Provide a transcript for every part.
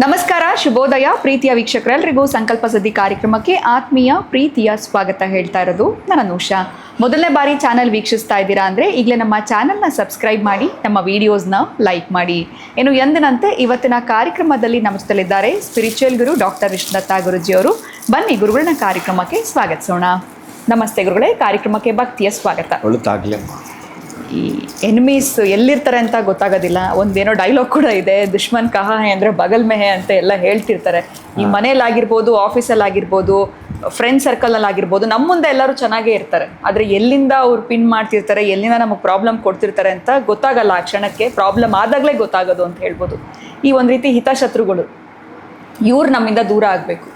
ನಮಸ್ಕಾರ, ಶುಭೋದಯ ಪ್ರೀತಿಯ ವೀಕ್ಷಕರೆಲ್ಲರಿಗೂ ಸಂಕಲ್ಪ ಸಿದ್ಧಿ ಕಾರ್ಯಕ್ರಮಕ್ಕೆ ಆತ್ಮೀಯ ಪ್ರೀತಿಯ ಸ್ವಾಗತ ಹೇಳ್ತಾ ಇರೋದು ನಾನು ಉಷಾ. ಮೊದಲನೇ ಬಾರಿ ಚಾನಲ್ ವೀಕ್ಷಿಸ್ತಾ ಇದ್ದೀರಾ ಅಂದರೆ ಈಗಲೇ ನಮ್ಮ ಚಾನಲ್ನ ಸಬ್ಸ್ಕ್ರೈಬ್ ಮಾಡಿ, ನಮ್ಮ ವಿಡಿಯೋಸ್ನ ಲೈಕ್ ಮಾಡಿ. ಇನ್ನು ಎಂದಿನಂತೆ ಇವತ್ತಿನ ಕಾರ್ಯಕ್ರಮದಲ್ಲಿ ನಮಸ್ತಲಿದ್ದಾರೆ ಸ್ಪಿರಿಚುವಲ್ ಗುರು ಡಾಕ್ಟರ್ ವಿಷ್ಣುದತ್ತ ಗುರುಜಿಯವರು. ಬನ್ನಿ ಗುರುಗಳನ್ನ ಕಾರ್ಯಕ್ರಮಕ್ಕೆ ಸ್ವಾಗತಿಸೋಣ. ನಮಸ್ತೆ ಗುರುಗಳೇ, ಕಾರ್ಯಕ್ರಮಕ್ಕೆ ಭಕ್ತಿಯ ಸ್ವಾಗತ. ಈ ಎನಿಮೀಸ್ ಎಲ್ಲಿರ್ತಾರೆ ಅಂತ ಗೊತ್ತಾಗೋದಿಲ್ಲ. ಒಂದೇನೋ ಡೈಲಾಗ್ ಕೂಡ ಇದೆ, ದುಶ್ಮನ್ ಕಹಾ ಹೇ ಅಂದರೆ ಬಗಲ್ ಮೆಹೆ ಅಂತ ಎಲ್ಲ ಹೇಳ್ತಿರ್ತಾರೆ. ಈ ಮನೇಲಾಗಿರ್ಬೋದು, ಆಫೀಸಲ್ಲಾಗಿರ್ಬೋದು, ಫ್ರೆಂಡ್ ಸರ್ಕಲಲ್ಲಿ ಆಗಿರ್ಬೋದು, ನಮ್ಮ ಮುಂದೆ ಎಲ್ಲರೂ ಚೆನ್ನಾಗೇ ಇರ್ತಾರೆ. ಆದರೆ ಎಲ್ಲಿಂದ ಅವ್ರು ಪಿನ್ ಮಾಡ್ತಿರ್ತಾರೆ, ಎಲ್ಲಿಂದ ನಮಗೆ ಪ್ರಾಬ್ಲಮ್ ಕೊಡ್ತಿರ್ತಾರೆ ಅಂತ ಗೊತ್ತಾಗಲ್ಲ. ಆ ಕ್ಷಣಕ್ಕೆ ಪ್ರಾಬ್ಲಮ್ ಆದಾಗಲೇ ಗೊತ್ತಾಗೋದು ಅಂತ ಹೇಳ್ಬೋದು. ಈ ಒಂದು ರೀತಿ ಹಿತಶತ್ರುಗಳು, ಇವ್ರು ನಮ್ಮಿಂದ ದೂರ ಆಗಬೇಕು.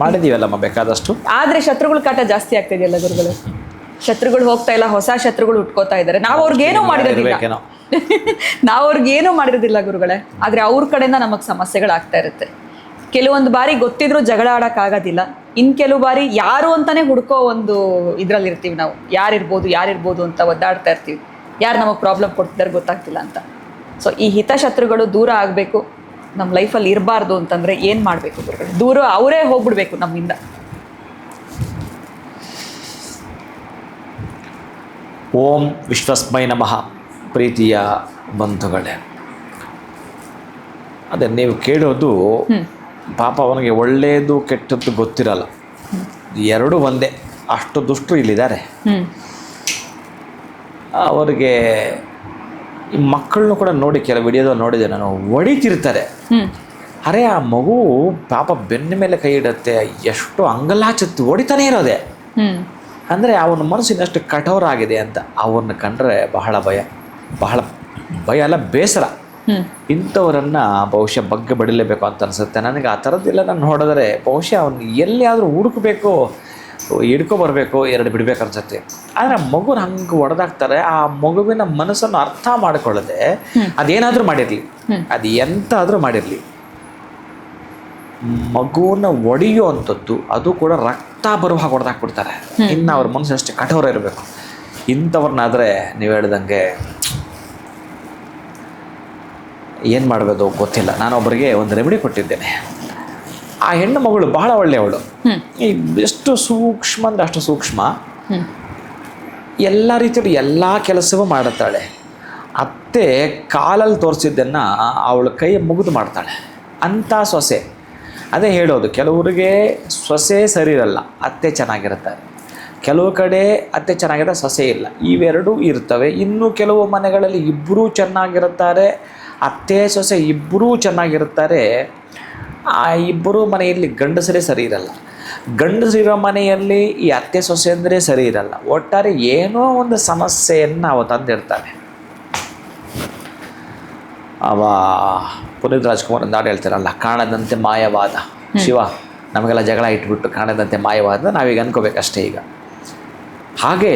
ಮಾಡಿದೀವಲ್ಲಮ್ಮ ಬೇಕಾದಷ್ಟು. ಆದರೆ ಶತ್ರುಗಳ ಕಾಟ ಜಾಸ್ತಿ ಆಗ್ತಿದೆಯಲ್ಲ ಗುರುಗಳು. ಶತ್ರುಗಳು ಹೋಗ್ತಾ ಇಲ್ಲ, ಹೊಸ ಶತ್ರುಗಳು ಉಟ್ಕೋತಾ ಇದ್ದಾರೆ. ನಾವು ಅವ್ರಿಗೇನೂ ಮಾಡಿರೋದಿಲ್ಲ ನಾವು ಅವ್ರಿಗೇನೂ ಮಾಡಿರೋದಿಲ್ಲ ಗುರುಗಳೇ. ಆದರೆ ಅವ್ರ ಕಡೆಯಿಂದ ನಮಗೆ ಸಮಸ್ಯೆಗಳಾಗ್ತಾ ಇರುತ್ತೆ. ಕೆಲವೊಂದು ಬಾರಿ ಗೊತ್ತಿದ್ರೂ ಜಗಳ ಆಡೋಕ್ಕಾಗೋದಿಲ್ಲ. ಇನ್ನು ಕೆಲವು ಬಾರಿ ಯಾರು ಅಂತಾನೆ ಹುಡ್ಕೋ ಒಂದು ಇದರಲ್ಲಿರ್ತೀವಿ ನಾವು. ಯಾರಿರ್ಬೋದು ಅಂತ ಒದ್ದಾಡ್ತಾ ಇರ್ತೀವಿ. ಯಾರು ನಮಗೆ ಪ್ರಾಬ್ಲಮ್ ಕೊಡ್ತಿದ್ದಾರೆ ಗೊತ್ತಾಗ್ತಿಲ್ಲ ಅಂತ. ಸೊ ಈ ಹಿತಶತ್ರುಗಳು ದೂರ ಆಗಬೇಕು, ನಮ್ಮ ಲೈಫಲ್ಲಿ ಇರಬಾರ್ದು ಅಂತಂದರೆ ಏನು ಮಾಡಬೇಕು ಗುರುಗಳು? ದೂರ ಅವರೇ ಹೋಗ್ಬಿಡ್ಬೇಕು ನಮ್ಮಿಂದ. ಓಂ ವಿಶ್ವಸ್ಮೈ ನಮಃ. ಪ್ರೀತಿಯ ಬಂಧುಗಳೇ, ಅದೇ ನೀವು ಕೇಳೋದು, ಪಾಪ ಅವನಿಗೆ ಒಳ್ಳೆಯದು ಕೆಟ್ಟದ್ದು ಗೊತ್ತಿರಲ್ಲ, ಎರಡೂ ಒಂದೇ. ಅಷ್ಟು ದುಷ್ಟರು ಇಲ್ಲಿದ್ದಾರೆ. ಅವರಿಗೆ ಈ ಮಕ್ಕಳನ್ನು ಕೂಡ ನೋಡಿ, ಕೆಲವು ವಿಡಿಯೋದಲ್ಲಿ ನೋಡಿದೆ ನಾನು, ಹೊಡಿತಿರ್ತಾರೆ. ಅರೆ ಆ ಮಗು ಪಾಪ ಬೆನ್ನ ಮೇಲೆ ಕೈ ಇಡುತ್ತೆ, ಎಷ್ಟು ಅಂಗಲಾಚತ್ತು ಹೊಡಿತಾನೆ ಇರೋದೆ. ಅಂದರೆ ಅವನ ಮನಸ್ಸು ಇನ್ನಷ್ಟು ಕಠೋರ ಆಗಿದೆ ಅಂತ. ಅವ್ರನ್ನ ಕಂಡ್ರೆ ಬಹಳ ಭಯ ಅಲ್ಲ, ಬೇಸರ. ಇಂಥವರನ್ನು ಬಹುಶಃ ಬಗ್ಗೆ ಬಡಿಲೇಬೇಕು ಅಂತ ಅನಿಸುತ್ತೆ ನನಗೆ. ಆ ಥರದ್ದೆಲ್ಲ ನಾನು ನೋಡಿದ್ರೆ ಬಹುಶಃ ಅವನು ಎಲ್ಲಿಯಾದರೂ ಹುಡುಕಬೇಕು, ಹಿಡ್ಕೊಬರ್ಬೇಕು, ಎರಡು ಬಿಡಬೇಕು ಅನ್ಸುತ್ತೆ. ಆದರೆ ಮಗುನ ಹಂಗೆ ಹೊಡೆದಾಕ್ತಾರೆ. ಆ ಮಗುವಿನ ಮನಸ್ಸನ್ನು ಅರ್ಥ ಮಾಡಿಕೊಳ್ಳದೆ ಅದೇನಾದರೂ ಮಾಡಿರಲಿ, ಅದು ಎಂತಾದರೂ ಮಾಡಿರಲಿ, ಮಗುವನ್ನ ಒಡೆಯೋ ಅಂಥದ್ದು ಅದು ಕೂಡ ರಕ್ತ ಬರುವ ಹಾಗೆ ಹೊಡೆದಾಕ್ಬಿಡ್ತಾರೆ. ಇನ್ನು ಅವ್ರ ಮನಸ್ಸು ಅಷ್ಟೇ ಕಠೋರ ಇರಬೇಕು. ಇಂಥವ್ರನ್ನಾದರೆ ನೀವು ಹೇಳ್ದಂಗೆ ಏನು ಮಾಡಬೇಕು ಗೊತ್ತಿಲ್ಲ. ನಾನೊಬ್ಬರಿಗೆ ಒಂದು ರೆಮಿಡಿ ಕೊಟ್ಟಿದ್ದೇನೆ. ಆ ಹೆಣ್ಣು ಮಗಳು ಬಹಳ ಒಳ್ಳೆಯವಳು. ಎಷ್ಟು ಸೂಕ್ಷ್ಮ ಅಂದರೆ ಅಷ್ಟು ಸೂಕ್ಷ್ಮ. ಎಲ್ಲ ರೀತಿಯಲ್ಲಿ ಎಲ್ಲ ಕೆಲಸವೂ ಮಾಡುತ್ತಾಳೆ. ಅತ್ತೆ ಕಾಲಲ್ಲಿ ತೋರಿಸಿದ್ದನ್ನು ಅವಳ ಕೈ ಮುಗಿದು ಮಾಡ್ತಾಳೆ. ಅಂಥ ಸೊಸೆ. ಅದೇ ಹೇಳೋದು, ಕೆಲವರಿಗೆ ಸೊಸೆ ಸರಿ ಇರಲ್ಲ, ಅತ್ತೆ ಚೆನ್ನಾಗಿರ್ತಾರೆ. ಕೆಲವು ಕಡೆ ಅತ್ತೆ ಚೆನ್ನಾಗಿರೋ ಸೊಸೆ ಇಲ್ಲ, ಇವೆರಡೂ ಇರ್ತವೆ. ಇನ್ನು ಕೆಲವು ಮನೆಗಳಲ್ಲಿ ಇಬ್ಬರೂ ಚೆನ್ನಾಗಿರುತ್ತಾರೆ, ಅತ್ತೆ ಸೊಸೆ ಇಬ್ಬರೂ ಚೆನ್ನಾಗಿರ್ತಾರೆ. ಆ ಇಬ್ಬರೂ ಮನೆಯಲ್ಲಿ ಗಂಡಸರೇ ಸರಿ ಇರಲ್ಲ. ಗಂಡಸರಿರೋ ಮನೆಯಲ್ಲಿ ಈ ಅತ್ತೆ ಸೊಸೆ ಅಂದರೆ ಸರಿ ಇರಲ್ಲ. ಒಟ್ಟಾರೆ ಏನೋ ಒಂದು ಸಮಸ್ಯೆಯನ್ನು ಅವ ತಂದಿರ್ತಾನೆ. ಅವ ಪುನೀತ್ ರಾಜ್ಕುಮಾರ್ ಒಂದು ಹಾಡು ಹೇಳ್ತಾರಲ್ಲ, ಕಾಣದಂತೆ ಮಾಯವಾದ. ಶಿವ ನಮಗೆಲ್ಲ ಜಗಳ ಇಟ್ಬಿಟ್ಟು ಕಾಣದಂತೆ ಮಾಯವಾದ ನಾವೀಗ ಅನ್ಕೋಬೇಕಷ್ಟೇ. ಈಗ ಹಾಗೆ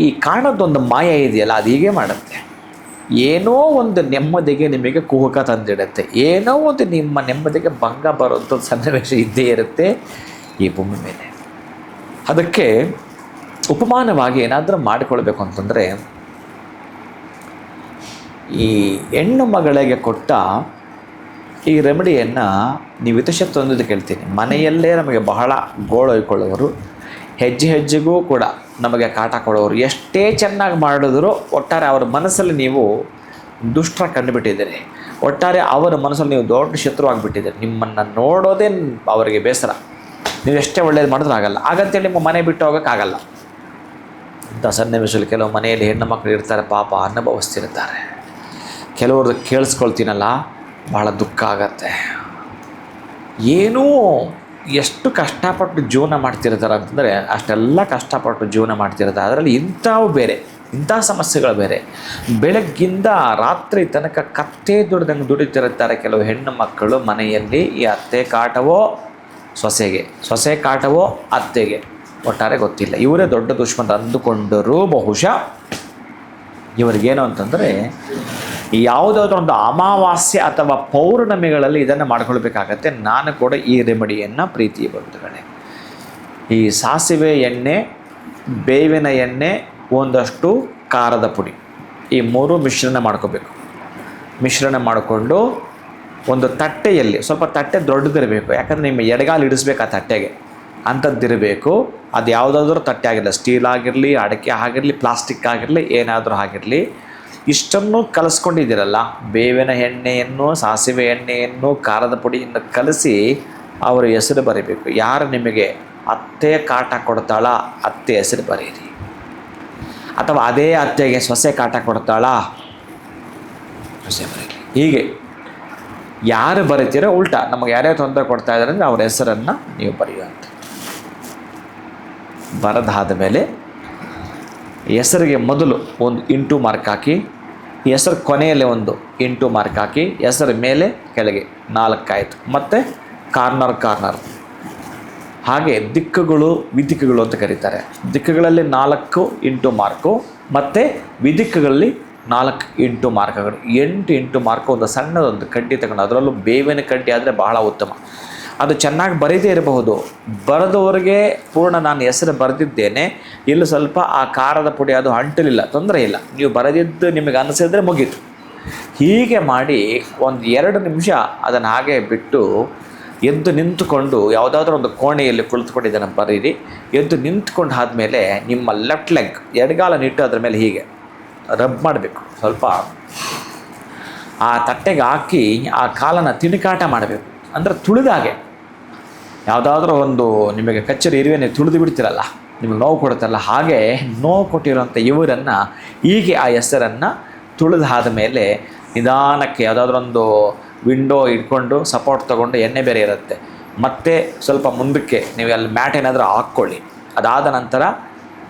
ಈ ಕಾಣದೊಂದು ಮಾಯ ಇದೆಯಲ್ಲ, ಅದು ಹೀಗೆ ಮಾಡುತ್ತೆ. ಏನೋ ಒಂದು ನೆಮ್ಮದಿಗೆ ನಿಮಗೆ ಕುಹುಕ ತಂದಿಡುತ್ತೆ, ಏನೋ ಒಂದು ನಿಮ್ಮ ನೆಮ್ಮದಿಗೆ ಭಂಗ ಬರುವಂಥ ಸನ್ನಿವೇಶ ಇದ್ದೇ ಇರುತ್ತೆ ಈ ಭೂಮಿ ಮೇಲೆ. ಅದಕ್ಕೆ ಉಪಮಾನವಾಗಿ ಏನಾದರೂ ಮಾಡಿಕೊಳ್ಬೇಕು ಅಂತಂದರೆ, ಈ ಹೆಣ್ಣು ಮಗಳಿಗೆ ಕೊಟ್ಟ ಈ ರೆಮಿಡಿಯನ್ನು ನೀವು ಹಿತಶತ್ರು ಅನ್ನೋದು ಕೇಳ್ತೀನಿ. ಮನೆಯಲ್ಲೇ ನಮಗೆ ಬಹಳ ಗೋಳೊಯ್ಕೊಳ್ಳೋರು, ಹೆಜ್ಜೆ ಹೆಜ್ಜೆಗೂ ಕೂಡ ನಮಗೆ ಕಾಟ ಕೊಡೋರು, ಎಷ್ಟೇ ಚೆನ್ನಾಗಿ ಮಾಡಿದ್ರು ಒಟ್ಟಾರೆ ಅವರ ಮನಸ್ಸಲ್ಲಿ ನೀವು ದುಷ್ಟರ ಕಂಡುಬಿಟ್ಟಿದ್ದೀರಿ. ಒಟ್ಟಾರೆ ಅವರ ಮನಸ್ಸಲ್ಲಿ ನೀವು ದೊಡ್ಡ ಶತ್ರು ಆಗಿಬಿಟ್ಟಿದ್ದೀರಿ. ನಿಮ್ಮನ್ನು ನೋಡೋದೇ ಅವರಿಗೆ ಬೇಸರ. ನೀವು ಎಷ್ಟೇ ಒಳ್ಳೇದು ಮಾಡಿದ್ರೂ ಆಗಲ್ಲ. ಹಾಗಂತೇಳಿ ನಿಮ್ಮ ಮನೆ ಬಿಟ್ಟು ಹೋಗೋಕ್ಕಾಗಲ್ಲ. ಇಂಥ ಸನ್ನಿವೇಶದಲ್ಲಿ ಕೆಲವು ಮನೆಯಲ್ಲಿ ಹೆಣ್ಣು ಮಕ್ಕಳು ಇರ್ತಾರೆ, ಪಾಪ ಅನುಭವಿಸ್ತಿರ್ತಾರೆ. ಕೆಲವ್ರದ್ದು ಕೇಳಿಸ್ಕೊಳ್ತೀನಲ್ಲ, ಭಾಳ ದುಃಖ ಆಗತ್ತೆ. ಏನೂ ಎಷ್ಟು ಕಷ್ಟಪಟ್ಟು ಜೀವನ ಮಾಡ್ತಿರ್ತಾರೆ ಅಂತಂದರೆ ಅಷ್ಟೆಲ್ಲ ಕಷ್ಟಪಟ್ಟು ಜೀವನ ಮಾಡ್ತಿರ್ತಾರೆ. ಅದರಲ್ಲಿ ಇಂಥವು ಬೇರೆ, ಇಂಥ ಸಮಸ್ಯೆಗಳು ಬೇರೆ. ಬೆಳಗ್ಗಿಂದ ರಾತ್ರಿ ತನಕ ಕತ್ತೆ ದುಡ್ದಂಗೆ ದುಡಿತಿರುತ್ತಾರೆ ಕೆಲವು ಹೆಣ್ಣು ಮಕ್ಕಳು ಮನೆಯಲ್ಲಿ. ಈ ಅತ್ತೆ ಕಾಟವೋ ಸೊಸೆಗೆ, ಸೊಸೆ ಕಾಟವೋ ಅತ್ತೆಗೆ, ಒಟ್ಟಾರೆ ಗೊತ್ತಿಲ್ಲ. ಇವರೇ ದೊಡ್ಡ ದುಶ್ಮನ ಅಂದುಕೊಂಡರೂ ಬಹುಶಃ ಇವರಿಗೇನು ಅಂತಂದರೆ ಯಾವುದಾದ್ರೂ ಒಂದು ಅಮಾವಾಸ್ಯೆ ಅಥವಾ ಪೌರ್ಣಮಿಗಳಲ್ಲಿ ಇದನ್ನು ಮಾಡ್ಕೊಳ್ಬೇಕಾಗತ್ತೆ. ನಾನು ಕೂಡ ಈ ರೆಮಿಡಿಯನ್ನು ಪ್ರೀತಿಯ ಬಂಧುಗಳೇ, ಈ ಸಾಸಿವೆ ಎಣ್ಣೆ, ಬೇವಿನ ಎಣ್ಣೆ, ಒಂದಷ್ಟು ಖಾರದ ಪುಡಿ, ಈ ಮೂರು ಮಿಶ್ರಣ ಮಾಡ್ಕೋಬೇಕು. ಮಿಶ್ರಣ ಮಾಡಿಕೊಂಡು ಒಂದು ತಟ್ಟೆಯಲ್ಲಿ ಸ್ವಲ್ಪ ತಟ್ಟೆ ದೊಡ್ಡದಿರಬೇಕು, ಯಾಕಂದರೆ ನಿಮ್ಮ ಎಡಗಾಲು ಇಡಿಸ್ಬೇಕು ಆ ತಟ್ಟೆಗೆ ಅಂಥದ್ದಿರಬೇಕು. ಅದು ಯಾವುದಾದ್ರೂ ತಟ್ಟೆ ಆಗಿರಲಿ, ಸ್ಟೀಲ್ ಆಗಿರಲಿ, ಅಡಿಕೆ ಆಗಿರಲಿ, ಪ್ಲಾಸ್ಟಿಕ್ ಆಗಿರಲಿ, ಏನಾದರೂ ಆಗಿರಲಿ. ಇಷ್ಟನ್ನು ಕಲಿಸ್ಕೊಂಡಿದ್ದೀರಲ್ಲ, ಬೇವಿನ ಎಣ್ಣೆಯನ್ನು, ಸಾಸಿವೆ ಎಣ್ಣೆಯನ್ನು, ಖಾರದ ಪುಡಿಯನ್ನು ಕಲಸಿ ಅವರ ಹೆಸರು ಬರೀಬೇಕು. ಯಾರು ನಿಮಗೆ ಅತ್ತೆ ಕಾಟ ಕೊಡ್ತಾಳ, ಅತ್ತೆ ಹೆಸರು ಬರೀರಿ. ಅಥವಾ ಅದೇ ಅತ್ತೆಗೆ ಸೊಸೆ ಕಾಟ ಕೊಡ್ತಾಳ, ಸೊಸೆ ಬರೀರಿ. ಹೀಗೆ ಯಾರು ಬರೀತೀರೋ ಉಲ್ಟಾ ನಮಗೆ ಯಾರೇ ತೊಂದರೆ ಕೊಡ್ತಾ ಇದ್ದಾರೆ ಅಂದರೆ ಅವ್ರ ಹೆಸರನ್ನು ನೀವು ಬರೆಯುವಂಥ. ಬರೆದಾದ ಮೇಲೆ ಹೆಸರಿಗೆ ಮೊದಲು ಒಂದು ಇಂಟು ಮಾರ್ಕ್ ಹಾಕಿ, ಹೆಸರು ಕೊನೆಯಲ್ಲಿ ಒಂದು ಇಂಟು ಮಾರ್ಕ್ ಹಾಕಿ, ಹೆಸರು ಮೇಲೆ ಕೆಳಗೆ 4 ಆಯಿತು. ಮತ್ತು ಕಾರ್ನರ್ ಹಾಗೆ ದಿಕ್ಕುಗಳು, ವಿದಿಕ್ಕುಗಳು ಅಂತ ಕರೀತಾರೆ. ದಿಕ್ಕುಗಳಲ್ಲಿ 4 ಇಂಟು ಮಾರ್ಕು, ಮತ್ತು ವಿದಿಕ್ಕುಗಳಲ್ಲಿ 4 ಇಂಟು ಮಾರ್ಕ್ಗಳು. 8 into mark. ಒಂದು ಸಣ್ಣದೊಂದು ಕಡ್ಡಿ ತಗೊಂಡು, ಅದರಲ್ಲೂ ಬೇವಿನ ಕಡ್ಡಿ ಆದರೆ ಬಹಳ ಉತ್ತಮ. ಅದು ಚೆನ್ನಾಗಿ ಬರೀದೇ ಇರಬಹುದು. ಬರೆದವರಿಗೆ ಪೂರ್ಣ ನಾನು ಹೆಸರು ಬರೆದಿದ್ದೇನೆ, ಇಲ್ಲಿ ಸ್ವಲ್ಪ ಆ ಖಾರದ ಪುಡಿ ಅದು ಅಂಟಲಿಲ್ಲ, ತೊಂದರೆ ಇಲ್ಲ, ನೀವು ಬರೆದಿದ್ದು ನಿಮಗೆ ಅನಿಸಿದ್ರೆ ಮುಗೀತು. ಹೀಗೆ ಮಾಡಿ ಒಂದು 2 ನಿಮಿಷ ಅದನ್ನು ಹಾಗೆ ಬಿಟ್ಟು ಎದ್ದು ನಿಂತುಕೊಂಡು ಯಾವುದಾದ್ರೂ ಒಂದು ಕೋಣೆಯಲ್ಲಿ ಕುಳಿತುಕೊಂಡು ಇದನ್ನು ಬರೀರಿ. ಎದ್ದು ನಿಂತ್ಕೊಂಡು ಆದಮೇಲೆ ನಿಮ್ಮ ಲೆಫ್ಟ್ ಲೆಗ್ ಎಡಗಾಲನಿಟ್ಟು ಅದರ ಮೇಲೆ ಹೀಗೆ ರಬ್ ಮಾಡಬೇಕು. ಸ್ವಲ್ಪ ಆ ತಟ್ಟೆಗೆ ಹಾಕಿ ಆ ಕಾಲನ್ನು ತಿಣುಕಾಟ ಮಾಡಬೇಕು. ಅಂದರೆ ತುಳಿದಾಗೆ, ಯಾವುದಾದ್ರೂ ಒಂದು ನಿಮಗೆ ಕಚ್ಚರಿ ಇರುವೆ ನೀವು ತುಳಿದು ಬಿಡ್ತೀರಲ್ಲ, ನಿಮಗೆ ನೋವು ಕೊಡುತ್ತಲ್ಲ, ಹಾಗೆ ನೋವು ಕೊಟ್ಟಿರೋಂಥ ಇವರನ್ನು ಹೀಗೆ ಆ ಹೆಸರನ್ನು ತುಳಿದಾದ ಮೇಲೆ ನಿಧಾನಕ್ಕೆ ಯಾವುದಾದ್ರೂ ಒಂದು ವಿಂಡೋ ಇಟ್ಕೊಂಡು ಸಪೋರ್ಟ್ ತೊಗೊಂಡು, ಎಣ್ಣೆ ಬೇರೆ ಇರುತ್ತೆ, ಮತ್ತು ಸ್ವಲ್ಪ ಮುಂದಕ್ಕೆ ನೀವು ಅಲ್ಲಿ ಮ್ಯಾಟ್ ಏನಾದರೂ ಹಾಕ್ಕೊಳ್ಳಿ. ಅದಾದ ನಂತರ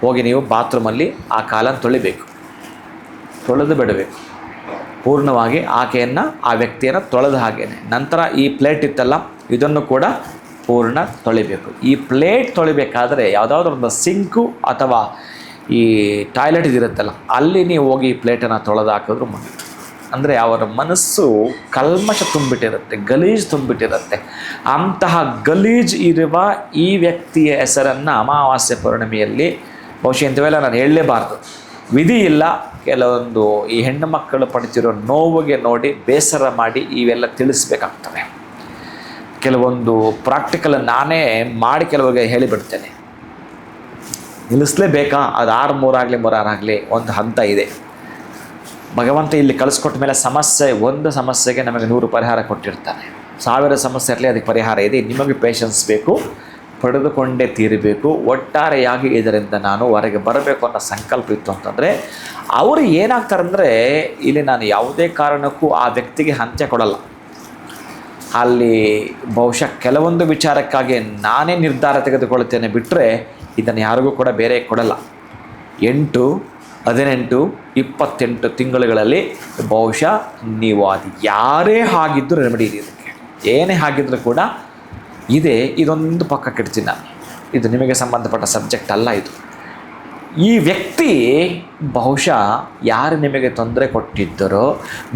ಹೋಗಿ ನೀವು ಬಾತ್ರೂಮಲ್ಲಿ ಆ ಕಾಲನ್ನು ತೊಳಿಬೇಕು, ತೊಳೆದು ಬಿಡಬೇಕು ಪೂರ್ಣವಾಗಿ. ಆಕೆಯನ್ನು, ಆ ವ್ಯಕ್ತಿಯನ್ನು ತೊಳೆದ ಹಾಗೇನೆ. ನಂತರ ಈ ಪ್ಲೇಟ್ ಇತ್ತಲ್ಲ, ಇದನ್ನು ಕೂಡ ಪೂರ್ಣ ತೊಳಿಬೇಕು. ಈ ಪ್ಲೇಟ್ ತೊಳಿಬೇಕಾದ್ರೆ ಯಾವುದಾದ್ರೂ ಒಂದು ಸಿಂಕು ಅಥವಾ ಈ ಟಾಯ್ಲೆಟ್ ಇದಿರುತ್ತಲ್ಲ, ಅಲ್ಲಿ ನೀವು ಹೋಗಿ ಈ ಪ್ಲೇಟನ್ನು ತೊಳೆದು ಹಾಕಿದ್ರು ಮುಗಿತು. ಅಂದರೆ ಅವರ ಮನಸ್ಸು ಕಲ್ಮಶ ತುಂಬಿಟ್ಟಿರುತ್ತೆ, ಗಲೀಜು ತುಂಬಿಟ್ಟಿರುತ್ತೆ. ಅಂತಹ ಗಲೀಜು ಇರುವ ಈ ವ್ಯಕ್ತಿಯ ಹೆಸರನ್ನು ಅಮಾವಾಸ್ಯೆ ಪೌರ್ಣಿಮೆಯಲ್ಲಿ, ಬಹುಶಃ ಇಂಥವೆಲ್ಲ ನಾನು ಹೇಳಲೇಬಾರ್ದು, ವಿಧಿ ಇಲ್ಲ. ಕೆಲವೊಂದು ಈ ಹೆಣ್ಣು ಮಕ್ಕಳು ಪಡ್ತಿರೋ ನೋವಿಗೆ ನೋಡಿ ಬೇಸರ ಮಾಡಿ ಇವೆಲ್ಲ ತಿಳಿಸ್ಬೇಕಾಗ್ತದೆ. ಕೆಲವೊಂದು ಪ್ರಾಕ್ಟಿಕಲ್ ನಾನೇ ಮಾಡಿ ಕೆಲವರಿಗೆ ಹೇಳಿಬಿಡ್ತೇನೆ. ನಿಲ್ಲಿಸಲೇಬೇಕಾ? ಅದು 6 ಆಗಲಿ 6 ಆಗಲಿ ಒಂದು ಹಂತ ಇದೆ. ಭಗವಂತ ಇಲ್ಲಿ ಕಳಿಸ್ಕೊಟ್ಟ ಮೇಲೆ ಒಂದು ಸಮಸ್ಯೆಗೆ ನಮಗೆ 100 ಪರಿಹಾರ ಕೊಟ್ಟಿರ್ತಾನೆ. 1000 ಸಮಸ್ಯೆ ಇರಲಿ, ಅದಕ್ಕೆ ಪರಿಹಾರ ಇದೆ. ನಿಮಗೆ ಪೇಷನ್ಸ್ ಬೇಕು, ಪಡೆದುಕೊಂಡೇ ತೀರಬೇಕು. ಒಟ್ಟಾರೆಯಾಗಿ ಇದರಿಂದ ನಾನು ಹೊರಗೆ ಬರಬೇಕು ಅನ್ನೋ ಸಂಕಲ್ಪ ಇತ್ತು ಅಂತಂದರೆ ಅವರು ಏನಾಗ್ತಾರಂದರೆ, ಇಲ್ಲಿ ನಾನು ಯಾವುದೇ ಕಾರಣಕ್ಕೂ ಆ ವ್ಯಕ್ತಿಗೆ ಅಂತ್ಯ ಕೊಡಲ್ಲ. ಅಲ್ಲಿ ಬಹುಶಃ ಕೆಲವೊಂದು ವಿಚಾರಕ್ಕಾಗಿ ನಾನೇ ನಿರ್ಧಾರ ತೆಗೆದುಕೊಳ್ತೇನೆ ಬಿಟ್ಟರೆ ಇದನ್ನು ಯಾರಿಗೂ ಕೂಡ ಬೇರೆ ಕೊಡಲ್ಲ. 8, 18, 28 ತಿಂಗಳುಗಳಲ್ಲಿ ಬಹುಶಃ ನೀವು ಅದು ಯಾರೇ ಆಗಿದ್ದರೂ ರೆಮಿಡಿ ಇದೆ. ಇದಕ್ಕೆ ಏನೇ ಆಗಿದ್ರೂ ಕೂಡ ಇದೆ. ಇದೊಂದು ಪಕ್ಕಕ್ಕೆ ಇಡ್ತೀನಿ ನಾನು, ಇದು ನಿಮಗೆ ಸಂಬಂಧಪಟ್ಟ ಸಬ್ಜೆಕ್ಟ್ ಅಲ್ಲ ಇದು. ಈ ವ್ಯಕ್ತಿ ಬಹುಶಃ ಯಾರು ನಿಮಗೆ ತೊಂದರೆ ಕೊಟ್ಟಿದ್ದರೋ,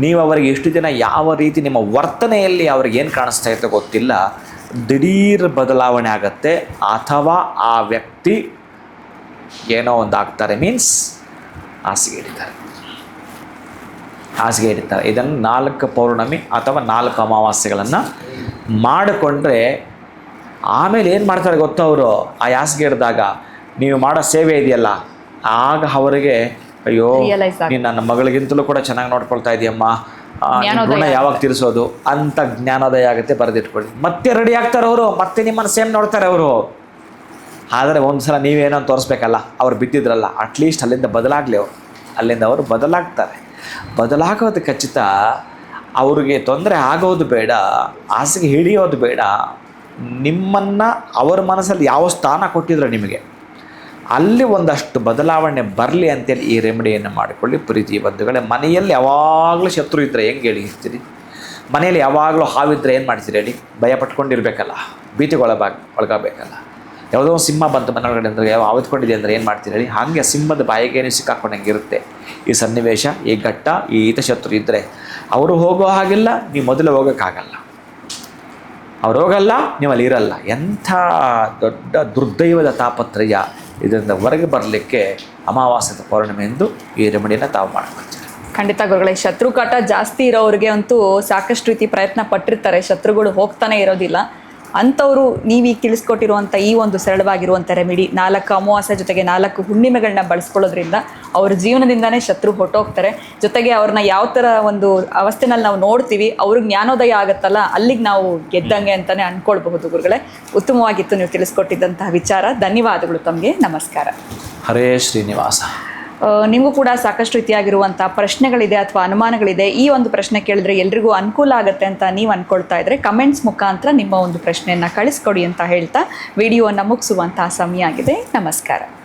ನೀವು ಅವರಿಗೆ ಎಷ್ಟು ದಿನ ಯಾವ ರೀತಿ ನಿಮ್ಮ ವರ್ತನೆಯಲ್ಲಿ ಅವ್ರಿಗೆ ಏನು ಕಾಣಿಸ್ತಾ ಇತ್ತೋ ಗೊತ್ತಿಲ್ಲ, ದಿಢೀರ್ ಬದಲಾವಣೆ ಆಗುತ್ತೆ. ಅಥವಾ ಆ ವ್ಯಕ್ತಿ ಏನೋ ಒಂದು ಆಗ್ತಾರೆ, ಮೀನ್ಸ್ ಹಾಸಿಗೆ ಹಿಡಿತಾರೆ. ಇದನ್ನು 4 ಪೌರ್ಣಮಿ ಅಥವಾ 4 ಅಮಾವಾಸ್ಯೆಗಳನ್ನು ಮಾಡಿಕೊಂಡ್ರೆ ಆಮೇಲೆ ಏನು ಮಾಡ್ತಾರೆ ಗೊತ್ತೋ ಅವರು, ಆ ಹಾಸಿಗೆ ಹಿಡಿದಾಗ ನೀವು ಮಾಡೋ ಸೇವೆ ಇದೆಯಲ್ಲ, ಆಗ ಅವರಿಗೆ ಅಯ್ಯೋ ನೀನು ನನ್ನ ಮಗಳಿಗಿಂತಲೂ ಕೂಡ ಚೆನ್ನಾಗಿ ನೋಡ್ಕೊಳ್ತಾ ಇದೆಯಮ್ಮ, ಋಣ ಯಾವಾಗ ತೀರಿಸೋದು ಅಂತ ಜ್ಞಾನೋದಯ ಆಗುತ್ತೆ. ಬರೆದಿಟ್ಕೊಳ್ಳಿ. ಮತ್ತೆ ರೆಡಿ ಆಗ್ತಾರೆ ಅವರು, ಮತ್ತೆ ನಿಮ್ಮನ್ನು ಸೇಮ್ ನೋಡ್ತಾರೆ ಅವರು. ಆದರೆ ಒಂದು ಸಲ ನೀವೇನೋ ತೋರಿಸ್ಬೇಕಲ್ಲ, ಅವ್ರು ಬಿದ್ದಿದ್ರಲ್ಲ, ಅಟ್ಲೀಸ್ಟ್ ಅಲ್ಲಿಂದ ಬದಲಾಗಲಿ ಅವರು, ಅಲ್ಲಿಂದ ಅವರು ಬದಲಾಗ್ತಾರೆ. ಬದಲಾಗೋದು ಖಚಿತ. ಅವ್ರಿಗೆ ತೊಂದರೆ ಆಗೋದು ಬೇಡ, ಹಾಸಿಗೆ ಹಿಡಿಯೋದು ಬೇಡ. ನಿಮ್ಮನ್ನು ಅವರ ಮನಸ್ಸಲ್ಲಿ ಯಾವ ಸ್ಥಾನ ಕೊಟ್ಟಿದ್ರು ನಿಮಗೆ, ಅಲ್ಲಿ ಒಂದಷ್ಟು ಬದಲಾವಣೆ ಬರಲಿ ಅಂತೇಳಿ ಈ ರೆಮಿಡಿಯನ್ನು ಮಾಡಿಕೊಳ್ಳಿ. ಪ್ರೀತಿ ಬಂಧುಗಳೇ, ಮನೆಯಲ್ಲಿ ಯಾವಾಗಲೂ ಶತ್ರು ಇದ್ದರೆ ಹೆಂಗೆ ಹೇಳಿ ಇರ್ತೀರಿ? ಮನೆಯಲ್ಲಿ ಯಾವಾಗಲೂ ಹಾವಿದ್ರೆ ಏನು ಮಾಡ್ತೀರಿ ಹೇಳಿ? ಭಯ ಪಟ್ಕೊಂಡಿರ್ಬೇಕಲ್ಲ, ಒಳಗಾಗಬೇಕಲ್ಲ. ಯಾವುದೋ ಒಂದು ಸಿಂಹ ಬಂತು ಮನೆಯೊಳಗಡೆ ಅಂದರೆ ಯಾವ ಆವತ್ಕೊಂಡಿದೆ ಅಂದರೆ ಏನು ಮಾಡ್ತೀರಿ ಹೇಳಿ? ಹಾಗೆ ಸಿಂಹದ ಬಾಯಿಗೇನು ಸಿಕ್ಕಾಕೊಂಡಂಗಿರುತ್ತೆ ಈ ಸನ್ನಿವೇಶ, ಈ ಘಟ್ಟ. ಈ ಹಿತಶತ್ರು ಇದ್ದರೆ ಅವರು ಹೋಗೋ ಹಾಗಿಲ್ಲ, ನೀವು ಮೊದಲು ಹೋಗೋಕ್ಕಾಗಲ್ಲ. ಅವ್ರು ಹೋಗಲ್ಲ, ನೀವು ಅಲ್ಲಿ ಇರಲ್ಲ. ಎಂಥ ದೊಡ್ಡ ದುರ್ದೈವದ ತಾಪತ್ರಯ. ಇದರಿಂದ ಹೊರಗೆ ಬರಲಿಕ್ಕೆ ಅಮಾವಾಸ್ಯದ ಪೌರ್ಣಿಮೆ ಎಂದು ಈ ರೆಮಿಡಿಯನ್ನು ತಾವು ಮಾಡ್ಕೊಳ್ತೀರಿ. ಖಂಡಿತ ಗುರುಗಳೇ, ಶತ್ರು ಕಾಟ ಜಾಸ್ತಿ ಇರೋರಿಗೆ ಅಂತೂ ಸಾಕಷ್ಟು ರೀತಿ ಪ್ರಯತ್ನ ಪಟ್ಟಿರ್ತಾರೆ, ಶತ್ರುಗಳು ಹೋಗ್ತಾನೆ ಇರೋದಿಲ್ಲ. ಅಂಥವರು ನೀವೀಗ ತಿಳಿಸ್ಕೊಟ್ಟಿರುವಂಥ ಈ ಒಂದು ಸರಳವಾಗಿರುವಂಥ ರೆಮಿಡಿ 4 ಅಮಾವಾಸ್ಯೆ ಜೊತೆಗೆ 4 ಹುಣ್ಣಿಮೆಗಳನ್ನ ಬಳಸ್ಕೊಳ್ಳೋದ್ರಿಂದ ಅವ್ರ ಜೀವನದಿಂದನೇ ಶತ್ರು ಹೊಟ್ಟೋಗ್ತಾರೆ. ಜೊತೆಗೆ ಅವ್ರನ್ನ ಯಾವ ಥರ ಒಂದು ಅವಸ್ಥೆನಲ್ಲಿ ನಾವು ನೋಡ್ತೀವಿ, ಅವ್ರಿಗೆ ಜ್ಞಾನೋದಯ ಆಗುತ್ತಲ್ಲ, ಅಲ್ಲಿಗೆ ನಾವು ಗೆದ್ದಂಗೆ ಅಂತಲೇ ಅಂದ್ಕೊಳ್ಬಹುದು ಗುರುಗಳೇ. ಉತ್ತಮವಾಗಿತ್ತು ನೀವು ತಿಳಿಸ್ಕೊಟ್ಟಿದ್ದಂತಹ ವಿಚಾರ. ಧನ್ಯವಾದಗಳು ತಮಗೆ. ನಮಸ್ಕಾರ. ಹರೇ ಶ್ರೀನಿವಾಸ. ನಿಮಗೂ ಕೂಡ ಸಾಕಷ್ಟು ರೀತಿಯಾಗಿರುವಂಥ ಪ್ರಶ್ನೆಗಳಿದೆ ಅಥವಾ ಅನುಮಾನಗಳಿದೆ. ಈ ಒಂದು ಪ್ರಶ್ನೆ ಕೇಳಿದ್ರೆ ಎಲ್ರಿಗೂ ಅನುಕೂಲ ಆಗುತ್ತೆ ಅಂತ ನೀವು ಅಂದ್ಕೊಳ್ತಾ ಇದ್ರೆ ಕಮೆಂಟ್ಸ್ ಮುಖಾಂತರ ನಿಮ್ಮ ಒಂದು ಪ್ರಶ್ನೆಯನ್ನು ಕಳಿಸ್ಕೊಡಿ ಅಂತ ಹೇಳ್ತಾ ವಿಡಿಯೋವನ್ನು ಮುಗಿಸುವಂತಹ ಸಮಯ ಆಗಿದೆ. ನಮಸ್ಕಾರ.